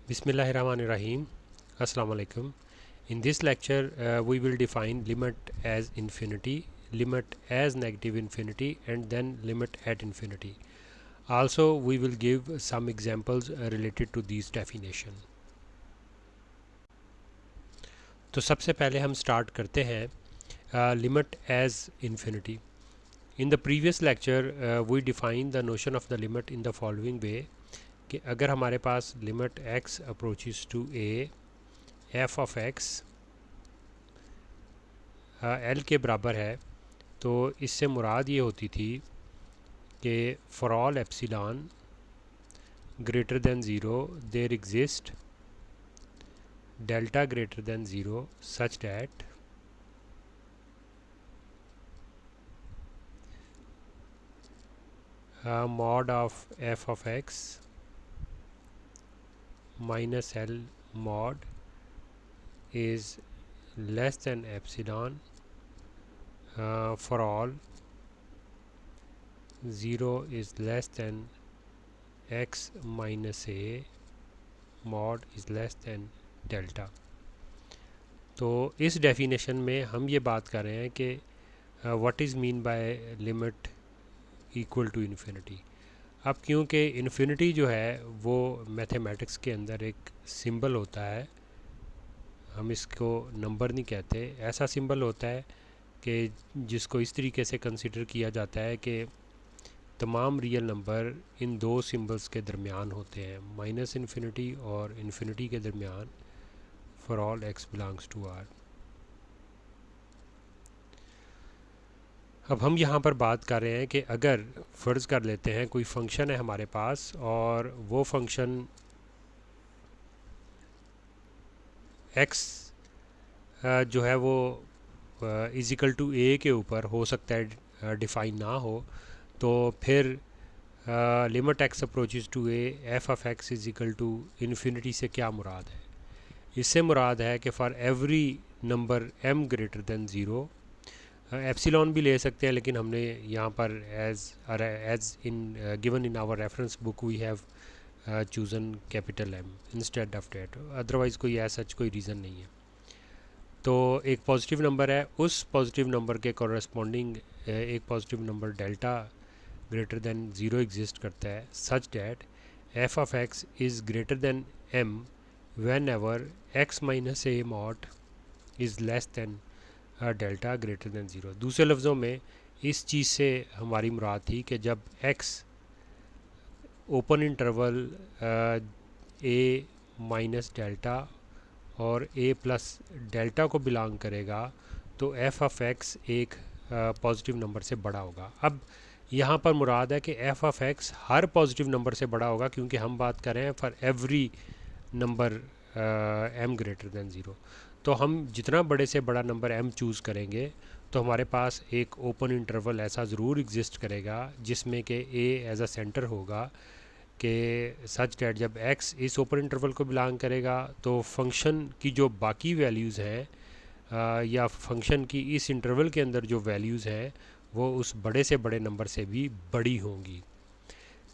Bismillahirrahmanirrahim. Assalamu alaikum. In this lecture, we will define limit as infinity, limit as negative infinity, and then limit at infinity. Also, we will give some examples related to these definition. तो सबसे पहले हम start करते हैं limit as infinity. In the previous lecture, we defined the notion of the limit in the following way कि अगर हमारे पास limit x approaches to a f of x l के बराबर है, तो इससे मुराद ये होती थी कि for all epsilon greater than zero there exist delta greater than zero such that mod of f of x minus l mod is less than epsilon for all 0 is less than x minus a mod is less than delta. तो इस definition में हम ये बात कर रहे हैं कि what is mean by limit equal to infinity. अब क्योंकि इन्फिनिटी जो है वो मैथमेटिक्स के अंदर एक सिंबल होता है, हम इसको नंबर नहीं कहते, ऐसा सिंबल होता है कि जिसको इस तरीके से कंसिडर किया जाता है कि तमाम रियल नंबर इन दो सिंबल्स के दरमियान होते हैं, माइनस इन्फिनिटी और इन्फिनिटी के दरमियान, for all x belongs to R. अब हम यहाँ पर बात कर रहे हैं कि अगर फ़र्ज़ कर लेते हैं कोई फंक्शन है हमारे पास और वो फंक्शन x जो है वो इज़िकल टू a के ऊपर हो सकता है डिफ़ाइन ना हो, तो फिर limit x approaches to a f of x equal to infinity से क्या मुराद है? इससे मुराद है कि for every number m greater than zero, epsilon भी ले सकते हैं, लेकिन हमने यहाँ पर as in given in our reference book we have chosen capital M instead of that, otherwise कोई ऐसा कोई रीज़न नहीं है. तो एक पॉजिटिव नंबर है, उस पॉजिटिव नंबर के कॉरस्पॉन्डिंग एक positive number delta greater than zero exist करता है सच that f of x is greater then m when ever x minus a mod is less than delta greater than zero. दूसरे लफ्ज़ों में इस चीज़ से हमारी मुराद थी कि जब x open interval a minus delta और a प्लस डेल्टा को बिलोंग करेगा तो f ऑफ x एक पॉजिटिव नंबर से बड़ा होगा. अब यहाँ पर मुराद है कि f of x her positive number से बड़ा होगा, क्योंकि हम बात कर रहे हैं for every number m greater than zero. तो हम जितना बड़े से बड़ा नंबर m चूज़ करेंगे तो हमारे पास एक ओपन इंटरवल ऐसा ज़रूर एग्जिस्ट करेगा जिसमें कि a एज अ सेंटर होगा कि सच डैट जब x इस ओपन इंटरवल को बिलोंग करेगा तो फंक्शन की जो बाकी वैल्यूज़ हैं या फंक्शन की इस इंटरवल के अंदर जो वैल्यूज़ हैं वो उस बड़े से बड़े नंबर से भी बड़ी होंगी.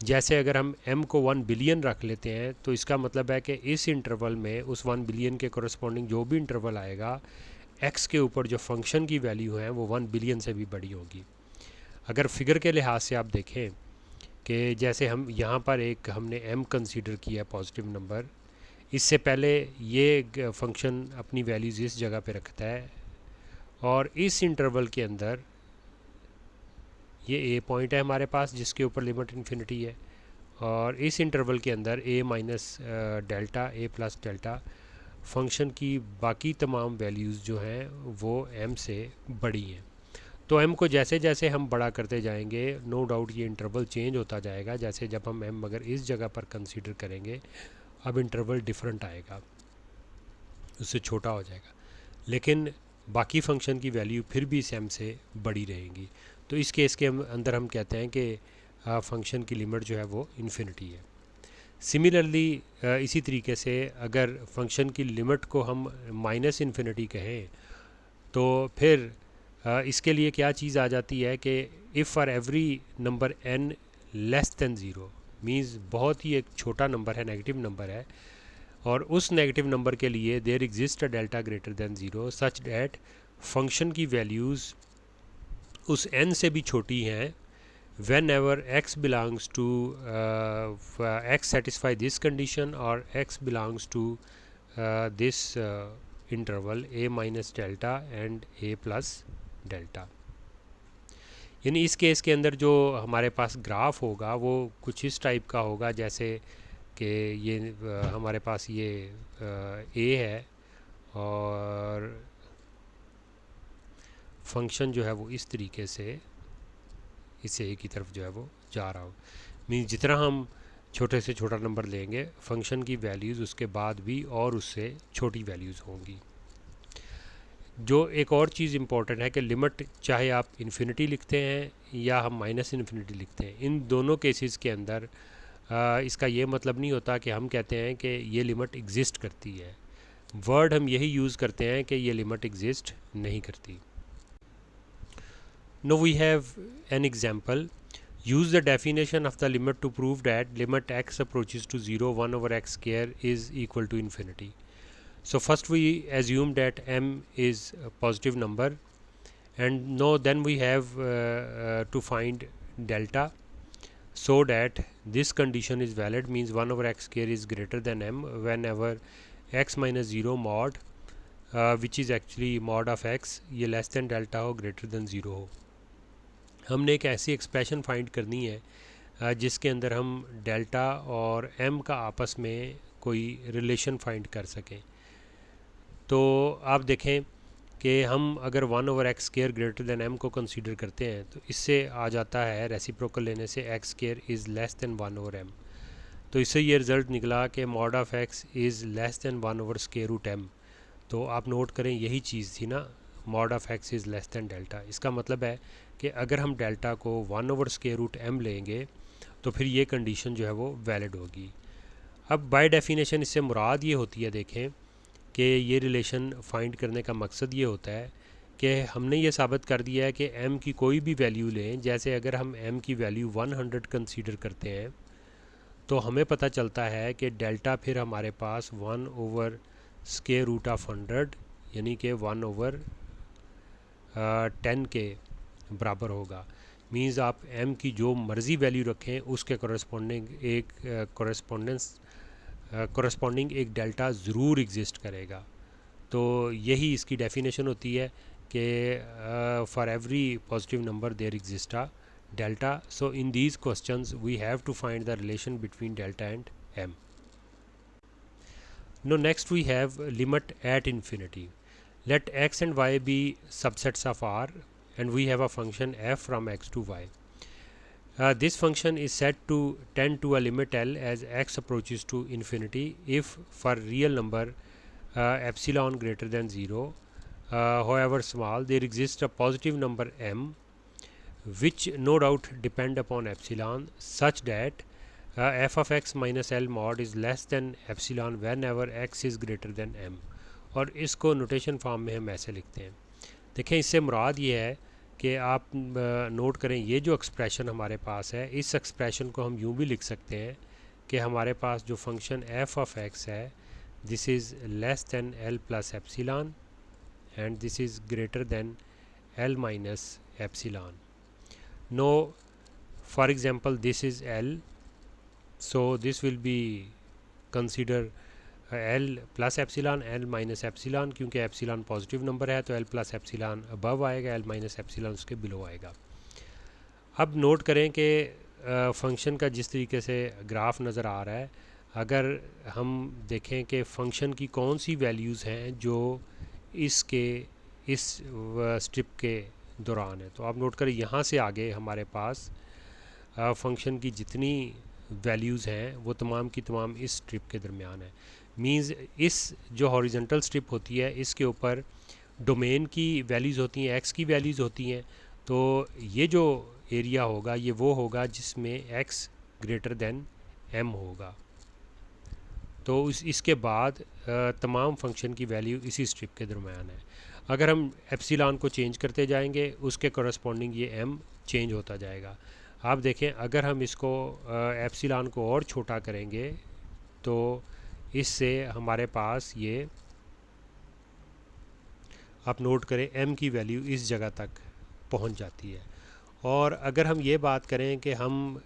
जैसे अगर हम m को 1 बिलियन रख लेते हैं तो इसका मतलब है कि इस इंटरवल में उस 1 बिलियन के कॉरस्पॉन्डिंग जो भी इंटरवल आएगा x के ऊपर जो फंक्शन की वैल्यू है वो 1 बिलियन से भी बड़ी होगी. अगर फिगर के लिहाज से आप देखें कि जैसे हम यहाँ पर एक हमने m कंसीडर किया पॉजिटिव नंबर, इससे पहले ये फंक्शन अपनी वैल्यूज़ इस जगह पे रखता है और इस इंटरवल के अंदर ये a पॉइंट है हमारे पास जिसके ऊपर लिमिट इन्फिनिटी है, और इस इंटरवल के अंदर a minus delta a plus delta function की बाकी तमाम वैल्यूज़ जो हैं वो m से बड़ी हैं. तो m को जैसे जैसे हम बड़ा करते जाएंगे नो डाउट ये इंटरवल चेंज होता जाएगा. जैसे जब हम m अगर इस जगह पर कंसीडर करेंगे अब इंटरवल डिफरेंट आएगा, उससे छोटा हो जाएगा, लेकिन बाकी फंक्शन की वैल्यू फिर भी इस m से बड़ी रहेंगी. तो इस केस के अंदर हम कहते हैं कि फंक्शन की लिमिट जो है वो इन्फिनिटी है. सिमिलरली इसी तरीके से अगर फंक्शन की लिमिट को हम माइनस इन्फिनिटी कहें तो फिर इसके लिए क्या चीज़ आ जाती है कि if for every number n less than zero means बहुत ही एक छोटा नंबर है, नेगेटिव नंबर है, और उस नेगेटिव नंबर के लिए there exist a delta greater than zero such that function की वैल्यूज़ उस n से भी छोटी हैं whenever x belongs to x satisfy this condition or x belongs to this interval a minus delta and a plus delta। यानी इस case के अंदर जो हमारे पास ग्राफ होगा वो कुछ इस टाइप का होगा जैसे कि ये हमारे पास ये a है और फंक्शन जो है वो इस तरीके से इस a की तरफ जो है वो जा रहा हो। मीन्स जितना हम छोटे से छोटा नंबर लेंगे फंक्शन की वैल्यूज़ उसके बाद भी और उससे छोटी वैल्यूज़ होंगी। जो एक और चीज़ इम्पॉर्टेंट है कि लिमिट चाहे आप इन्फिनिटी लिखते हैं या हम माइनस इन्फिनिटी लिखते हैं, इन दोनों केसेस के अंदर इसका ये मतलब नहीं होता कि हम कहते हैं कि ये लिमिट एग्जिस्ट करती है। वर्ड हम यही यूज़ करते हैं कि ये लिमिट एग्जिस्ट नहीं करती। No we have an example. Use the definition of the limit to prove that limit x approaches to 0 1 over x square is equal to infinity. So first we assume that m is a positive number, and now then we have to find delta so that this condition is valid, means 1 over x square is greater than m whenever x minus 0 mod which is actually mod of x ये less than delta हो greater than 0 हो। हमने एक ऐसी expression find करनी है जिसके अंदर हम डेल्टा और m का आपस में कोई रिलेशन फाइंड कर सकें। तो आप देखें कि हम अगर 1 over x square greater than m को कंसीडर करते हैं तो इससे आ जाता है रेसिप्रोकल लेने से x square is less than 1 over m। तो इससे ये रिज़ल्ट निकला कि mod of x is less than 1 over square root m। तो आप नोट करें यही चीज़ थी ना, mod of x is less than delta. इसका मतलब है कि अगर हम डेल्टा को 1 ओवर स्क्वायर रूट m लेंगे तो फिर ये कंडीशन जो है वो वैलिड होगी। अब बाय डेफिनेशन इससे मुराद ये होती है, देखें कि ये रिलेशन फाइंड करने का मकसद ये होता है कि हमने ये साबित कर दिया है कि m की कोई भी वैल्यू लें, जैसे अगर हम m की वैल्यू 100 कंसीडर करते हैं तो हमें पता चलता है कि डेल्टा फिर हमारे पास 1 ओवर स्क्वायर रूट ऑफ 100 यानी कि 1 ओवर 10 के बराबर होगा। मींस आप m की जो मर्ज़ी वैल्यू रखें उसके कॉरस्पॉन्डिंग एक डेल्टा ज़रूर एग्जिस्ट करेगा। तो यही इसकी डेफिनेशन होती है कि for every positive number there exist a delta. So in these questions we have to find the relation between delta and m. Now next we have limit at infinity. Let x and y be subsets of R and we have a function f from x to y. This function is said to tend to a limit L as x approaches to infinity if for real number epsilon greater than 0 however small there exists a positive number m which no doubt depend upon epsilon such that f of x minus L mod is less than epsilon whenever x is greater than m। और इसको notation form में हम ऐसे लिखते हैं। देखें इससे मुराद ये है कि आप नोट करें ये जो एक्सप्रेशन हमारे पास है इस एक्सप्रेशन को हम यूँ भी लिख सकते हैं कि हमारे पास जो फंक्शन f ऑफ x है this is less than L plus epsilon and this is greater than L minus epsilon. No for example this is L, so this will be consider L plus epsilon L minus epsilon, क्योंकि epsilon positive number है तो L plus epsilon above आएगा, L minus epsilon उसके below आएगा। अब note करें कि function का जिस तरीके से ग्राफ नज़र आ रहा है, अगर हम देखें कि फंक्शन की कौन सी वैल्यूज़ हैं जो इसके इस स्ट्रिप के दौरान है, तो आप नोट करें यहाँ से आगे हमारे पास फंक्शन की जितनी वैल्यूज़ हैं वो तमाम की तमाम इस स्ट्रिप के दरमियान है। मींस इस जो हॉरिजॉन्टल स्ट्रिप होती है इसके ऊपर डोमेन की वैल्यूज़ होती हैं, एक्स की वैल्यूज़ होती हैं। तो ये जो एरिया होगा ये वो होगा जिसमें एक्स ग्रेटर दैन एम होगा। तो इसके बाद तमाम फंक्शन की वैल्यू इसी स्ट्रिप के दरमियान है। अगर हम एप्सिलॉन को चेंज करते जाएंगे उसके कॉरस्पॉन्डिंग ये एम चेंज होता जाएगा। आप देखें अगर हम इसको एप्सिलॉन को और छोटा करेंगे तो इससे हमारे पास ये, आप नोट करें, m की वैल्यू इस जगह तक पहुंच जाती है। और अगर हम ये बात करें कि हम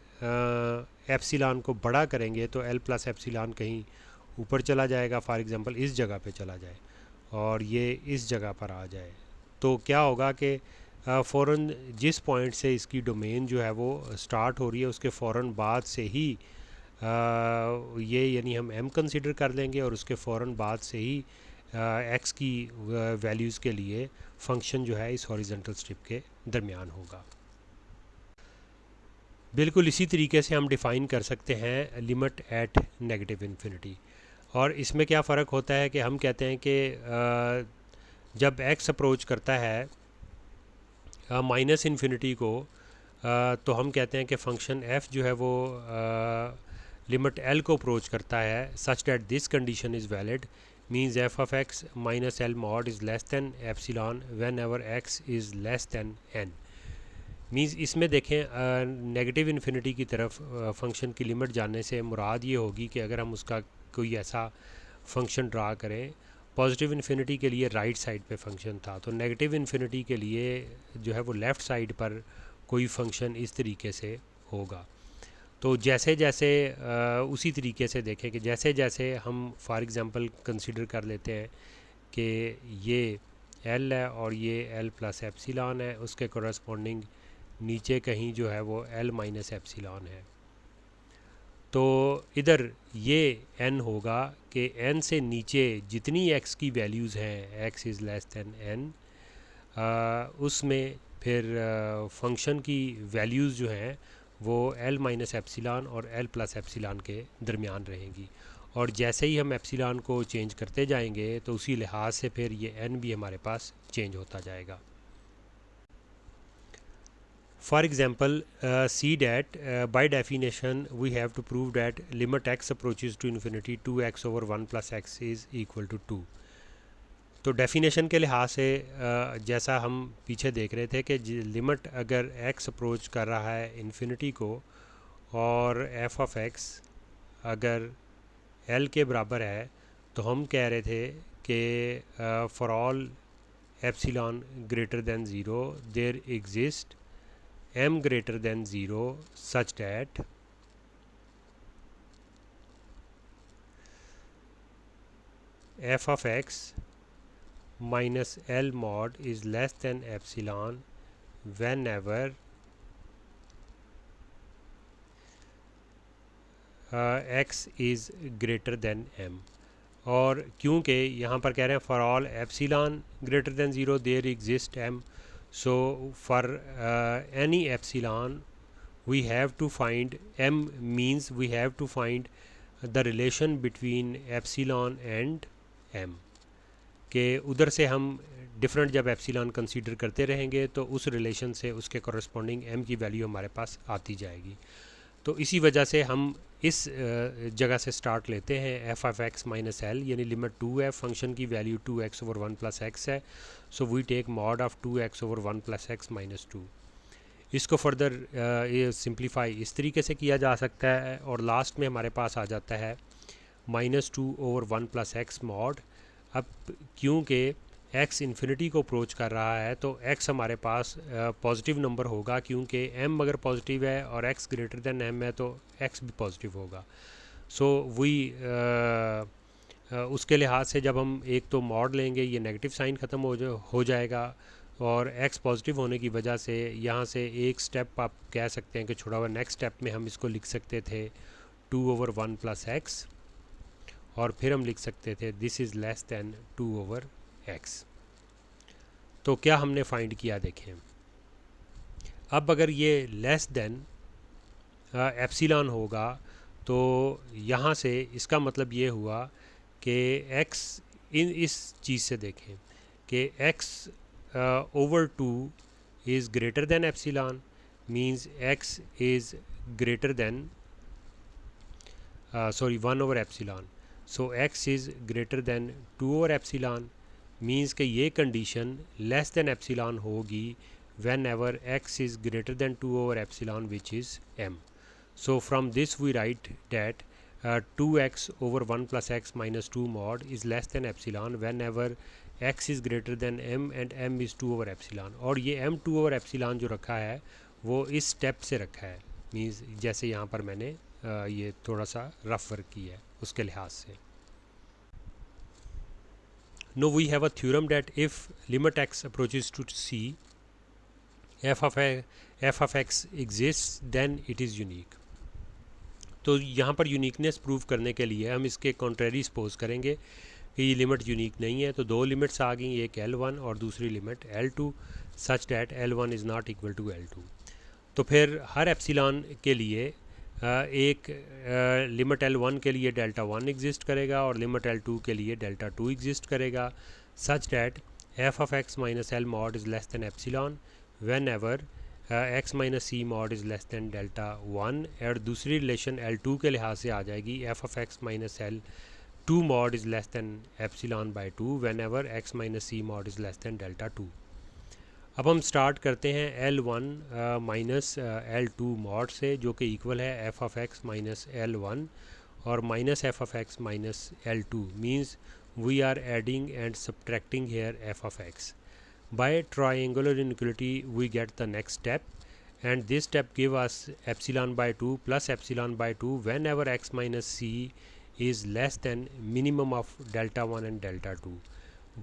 एप्सिलॉन को बड़ा करेंगे तो l प्लस एप्सिलॉन कहीं ऊपर चला जाएगा, फॉर एग्ज़ाम्पल इस जगह पे चला जाए और ये इस जगह पर आ जाए, तो क्या होगा कि फ़ौरन जिस पॉइंट से इसकी डोमेन जो है वो स्टार्ट हो रही है उसके फ़ौरन बाद से ही ये, यानी हम m कंसिडर कर लेंगे और उसके फ़ौरन बाद से ही x की वैल्यूज़ के लिए फंक्शन जो है इस हॉरिजॉन्टल स्ट्रिप के दरमियान होगा। बिल्कुल इसी तरीके से हम डिफ़ाइन कर सकते हैं लिमिट एट नेगेटिव इन्फिनिटी। और इसमें क्या फ़र्क होता है कि हम कहते हैं कि जब x अप्रोच करता है माइनस इन्फिनिटी को, तो हम कहते हैं कि फंक्शन f जो है वो लिमिट l को अप्रोच करता है such that this condition is valid, means f of x minus l mod is less than epsilon whenever x is less then n। Means इसमें देखें नेगेटिव इन्फिनिटी की तरफ फंक्शन की limit जानने से मुराद ये होगी कि अगर हम उसका कोई ऐसा फंक्शन ड्रा करें, पॉजिटिव इन्फिनिटी के लिए राइट साइड पे फंक्शन था, तो नेगेटिव इन्फिनिटी के लिए जो है वो लेफ़्ट साइड पर कोई फंक्शन इस तरीके से होगा। तो जैसे जैसे उसी तरीके से देखें कि जैसे जैसे हम फॉर एग्ज़ाम्पल कंसिडर कर लेते हैं कि ये l है और ये l प्लस एप्सिलॉन है, उसके कोरस्पॉन्डिंग नीचे कहीं जो है वो l माइनस एप्सिलॉन है, तो इधर ये n होगा कि n से नीचे जितनी x की वैल्यूज़ हैं, x is less then n, उसमें फिर फंक्शन की वैल्यूज़ जो हैं वो l माइनस एप्सिलॉन और l प्लस एप्सिलॉन के दरमियान रहेंगी। और जैसे ही हम एप्सिलॉन को चेंज करते जाएंगे तो उसी लिहाज से फिर ये n भी हमारे पास चेंज होता जाएगा। For example, see that by definition we have to prove that limit x approaches to infinity 2x over 1 plus x is equal to 2। तो डेफिनेशन के लिहाज से जैसा हम पीछे देख रहे थे कि लिमिट अगर x अप्रोच कर रहा है इन्फिनिटी को और f ऑफ x अगर l के बराबर है, तो हम कह रहे थे कि for all epsilon greater than zero there exist m greater than 0 such that f of x minus l mod is less than epsilon whenever x is greater than m। और क्योंकि यहाँ पर कह रहे हैं for all epsilon greater than zero there exist m, so for any epsilon we have to find m, means we have to find the relation between epsilon and m, के उधर से हम डिफरेंट जब एप्सिलॉन कंसीडर करते रहेंगे तो उस relation से उसके कॉरस्पॉन्डिंग m की वैल्यू हमारे पास आती जाएगी। तो इसी वजह से हम इस जगह से स्टार्ट लेते हैं f of x minus L, यानी लिमिट 2 है, फंक्शन की value 2x over 1 plus x है, so we take mod of 2x over 1 plus x minus 2। इसको फर्दर ये सिंप्लीफाई इस तरीके से किया जा सकता है और लास्ट में हमारे पास आ जाता है minus 2 over 1 plus x mod. अब क्योंकि x इन्फिनिटी को अप्रोच कर रहा है तो x हमारे पास पॉजिटिव नंबर होगा, क्योंकि m अगर पॉजिटिव है और x ग्रेटर देन m है तो x भी पॉजिटिव होगा। सो वही उसके लिहाज से जब हम एक तो मॉड लेंगे ये नेगेटिव साइन ख़त्म हो जाएगा और x पॉजिटिव होने की वजह से यहाँ से एक स्टेप आप कह सकते हैं कि छोड़ा हुआ, नेक्स्ट स्टेप में हम इसको लिख सकते थे 2 ओवर 1 प्लस एक्स और फिर हम लिख सकते थे this is less then 2 over x. तो क्या हमने फाइंड किया देखें, अब अगर ये लेस देन एप्सिलॉन होगा तो यहाँ से इसका मतलब ये हुआ कि x इस चीज़ से देखें कि x over 2 is greater than epsilon, means x is greater than 1 over epsilon, so x is greater than 2 over epsilon, means कि ये कंडीशन लेस देन एप्सिलॉन होगी when ever x is greater than 2 over epsilon which is m। So from this we write that 2x over 1 plus x minus 2 mod is less than epsilon whenever x is greater than m and m is 2 over epsilon। और ये m 2 over epsilon जो रखा है वो इस step से रखा है, मीन्स जैसे यहाँ पर मैंने ये थोड़ा सा रफ वर्क किया है उसके लिहाज से। Now we have a theorem that if limit x approaches to c, f of x exists, then it is unique। तो यहाँ पर यूनिकनेस प्रूव करने के लिए हम इसके कॉन्ट्रेरी सपोज करेंगे कि ये लिमिट यूनिक नहीं है। तो दो लिमिट्स आ गई, एक L1 और दूसरी limit L2 such that L1 is not equal to L2। तो फिर हर एप्सिलॉन के लिए एक लिमिट L1 के लिए डेल्टा 1 एग्जिस्ट करेगा और लिमिट L2 के लिए डेल्टा 2 एग्जिस्ट करेगा, such that f of x minus L mod is less than epsilon whenever x minus c mod is less than delta 1। और दूसरी रिलेशन L2 के लिहाज से आ जाएगी f of x minus L 2 mod is less than epsilon by 2 whenever x minus c mod is less than delta 2। अब हम start करते हैं L1 माइनस L2 mod से, जो कि इक्वल है f of x minus L1 और minus f of x minus L2, means we are adding and subtracting here f of x। By triangular inequality we get the next step, and this step give us epsilon by 2 plus epsilon by 2 whenever x minus c is less than minimum of delta 1 and delta 2।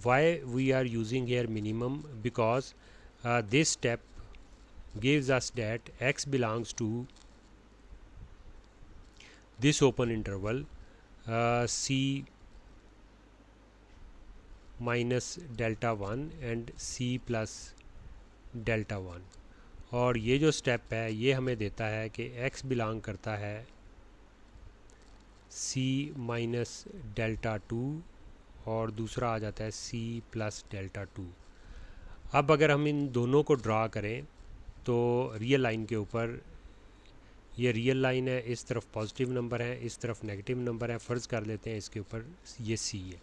Why we are using here minimum? Because this step gives us that x belongs to this open interval c minus delta 1 and c plus delta 1। और ये जो step है ये हमें देता है कि x belong करता है c माइनस डेल्टा 2 और दूसरा आ जाता है c प्लस डेल्टा 2। अब अगर हम इन दोनों को ड्रा करें तो रियल लाइन के ऊपर, ये रियल लाइन है, इस तरफ पॉजिटिव नंबर है, इस तरफ नेगेटिव नंबर है, फ़र्ज़ कर लेते हैं इसके ऊपर ये c है।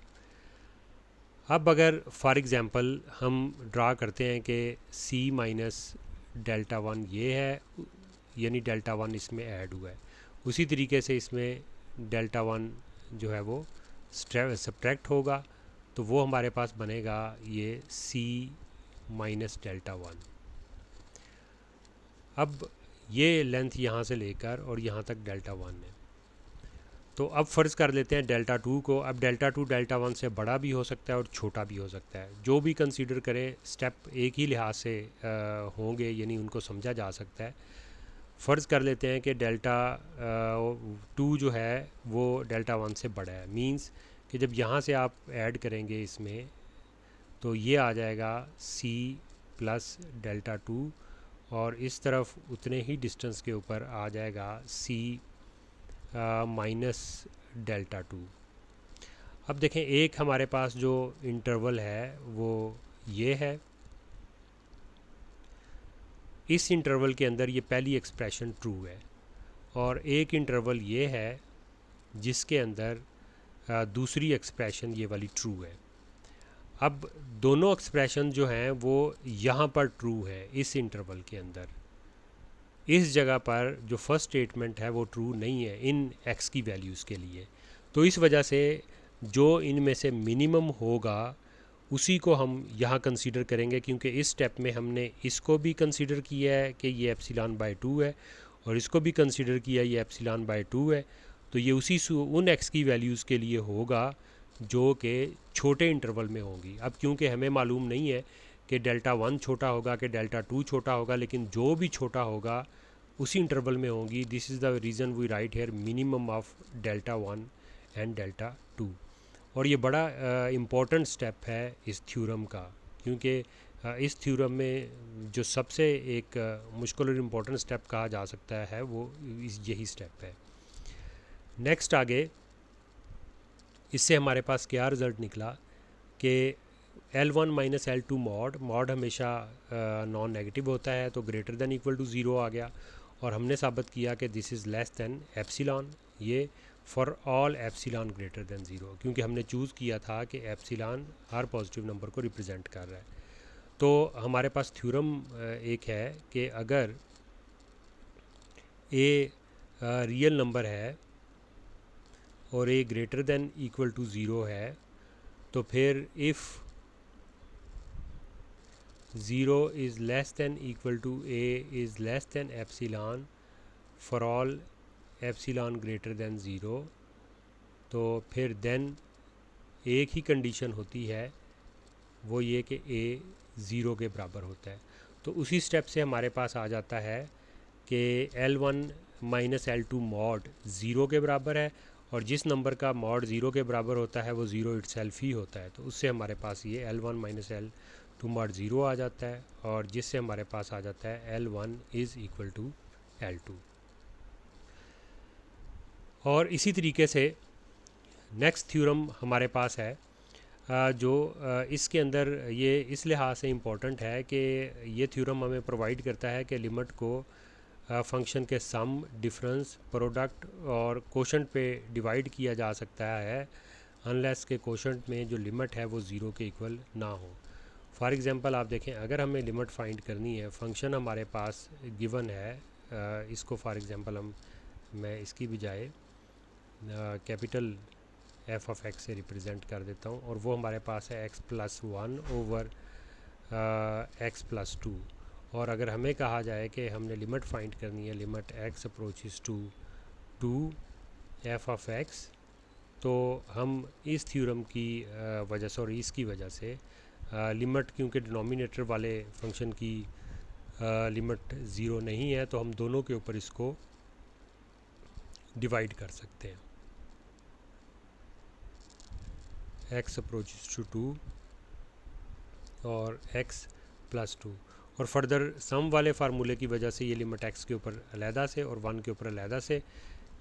अब अगर फॉर एग्ज़ाम्पल हम ड्रा करते हैं कि c माइनस डेल्टा 1 ये है, यानी डेल्टा 1 इसमें ऐड हुआ है, उसी तरीके से इसमें डेल्टा 1 जो है वो सब्ट्रैक्ट होगा, तो वो हमारे पास बनेगा ये c माइनस डेल्टा 1। अब ये लेंथ यहाँ से लेकर और यहाँ तक डेल्टा 1 है। तो अब फ़र्ज़ कर लेते हैं डेल्टा 2 को। अब डेल्टा 2 डेल्टा 1 से बड़ा भी हो सकता है और छोटा भी हो सकता है, जो भी कंसीडर करें स्टेप एक ही लिहाज से होंगे, यानी उनको समझा जा सकता है। फ़र्ज़ कर लेते हैं कि डेल्टा 2 जो है वो डेल्टा 1 से बड़ा है, मींस कि जब यहाँ से आप ऐड करेंगे इसमें तो ये आ जाएगा c प्लस डेल्टा 2 और इस तरफ उतने ही डिस्टेंस के ऊपर आ जाएगा c माइनस डेल्टा 2। अब देखें एक हमारे पास जो इंटरवल है वो ये है, इस इंटरवल के अंदर ये पहली एक्सप्रेशन ट्रू है, और एक इंटरवल ये है जिसके अंदर दूसरी एक्सप्रेशन ये वाली ट्रू है। अब दोनों एक्सप्रेशन जो हैं वो यहाँ पर ट्रू है, इस इंटरवल के अंदर। इस जगह पर जो फर्स्ट स्टेटमेंट है वो ट्रू नहीं है इन x की वैल्यूज़ के लिए। तो इस वजह से जो इनमें से मिनिमम होगा उसी को हम यहाँ कंसीडर करेंगे, क्योंकि इस स्टेप में हमने इसको भी कंसीडर किया है कि ये एप्सिलॉन बाय 2 है और इसको भी कंसीडर किया ये एप्सिलॉन बाय 2 है। तो ये उसी उन x की वैल्यूज़ के लिए होगा जो कि छोटे इंटरवल में होंगी। अब क्योंकि हमें मालूम नहीं है कि डेल्टा 1 छोटा होगा कि डेल्टा 2 छोटा होगा, लेकिन जो भी छोटा होगा उसी इंटरवल में होंगी। This is the reason we write here minimum of delta 1 and delta 2। और ये बड़ा इम्पोर्टेंट स्टेप है इस थ्योरम का, क्योंकि इस थ्योरम में जो सबसे एक मुश्किल और इम्पोर्टेंट स्टेप कहा जा सकता है वो यही स्टेप है। नेक्स्ट आगे इससे हमारे पास क्या रिज़ल्ट निकला कि L1 माइनस L2 मॉड हमेशा नॉन नेगेटिव होता है, तो ग्रेटर दैन इक्वल टू 0 आ गया। और हमने साबित किया कि this is less than epsilon, ये for all epsilon greater than 0, क्योंकि हमने चूज़ किया था कि एप्सिलॉन हर पॉजिटिव नंबर को रिप्रेजेंट कर रहा है। तो हमारे पास थ्योरम एक है कि अगर ए रियल नंबर है और a greater than equal to zero है, तो फिर if zero is less than equal to a is less than epsilon for all epsilon greater than zero, तो फिर देन एक ही कंडीशन होती है, वो ये कि ए ज़ीरो के बराबर होता है। तो उसी स्टेप से हमारे पास आ जाता है कि L1 minus L2 mod zero के बराबर है, और जिस नंबर का मॉड ज़ीरो के बराबर होता है वो ज़ीरो इटसेल्फ ही होता है। तो उससे हमारे पास ये L1 minus L2 mod zero आ जाता है, और जिससे हमारे पास आ जाता है L1 is equal to L2। और इसी तरीके से नेक्स्ट थ्योरम हमारे पास है, जो इसके अंदर ये इस लिहाज से इम्पोर्टेंट है कि ये थ्योरम हमें प्रोवाइड करता है कि लिमिट को फंक्शन के सम, डिफरेंस, प्रोडक्ट और कोशंट पे डिवाइड किया जा सकता है, अनलेस के कोशंट में जो लिमिट है वो ज़ीरो के इक्वल ना हो। फॉर एग्ज़ाम्पल आप देखें, अगर हमें लिमिट फाइंड करनी है, फंक्शन हमारे पास गिवन है, इसको फॉर एग्ज़ाम्पल मैं इसकी बजाय कैपिटल एफ ऑफ एक्स से रिप्रेजेंट कर देता हूँ, और वो हमारे पास है x plus one over x plus two. और अगर हमें कहा जाए कि हमने लिमिट फाइंड करनी है, limit x approaches to f of x, तो हम इस थ्योरम की वजह से और इसकी वजह से लिमिट, क्योंकि डिनोमिनेटर वाले फंक्शन की लिमिट ज़ीरो नहीं है, तो हम दोनों के ऊपर इसको डिवाइड कर सकते हैं। एक्स अप्रोचेस टू टू और x प्लस टू, और फर्दर सम वाले फार्मूले की वजह से ये लिमिट x के ऊपर अलहदा से और 1 के ऊपर अलहदा से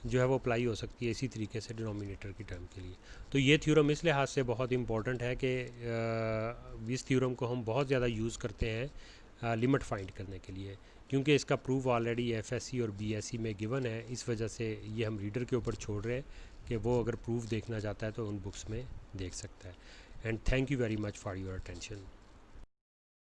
जो है वो अप्लाई हो सकती है, इसी तरीके से डिनोमिनेटर की टर्म के लिए। तो ये थ्योरम इस लिहाज से बहुत इंपॉर्टेंट है कि इस थ्योरम को हम बहुत ज़्यादा यूज़ करते हैं लिमिट फाइंड करने के लिए, क्योंकि इसका प्रूफ ऑलरेडी एफएससी और बीएससी में गिवन है। इस वजह से ये हम रीडर के ऊपर छोड़ रहे हैं कि वो अगर प्रूफ देखना चाहता है तो उन बुक्स में देख सकता है। And thank you very much for your attention.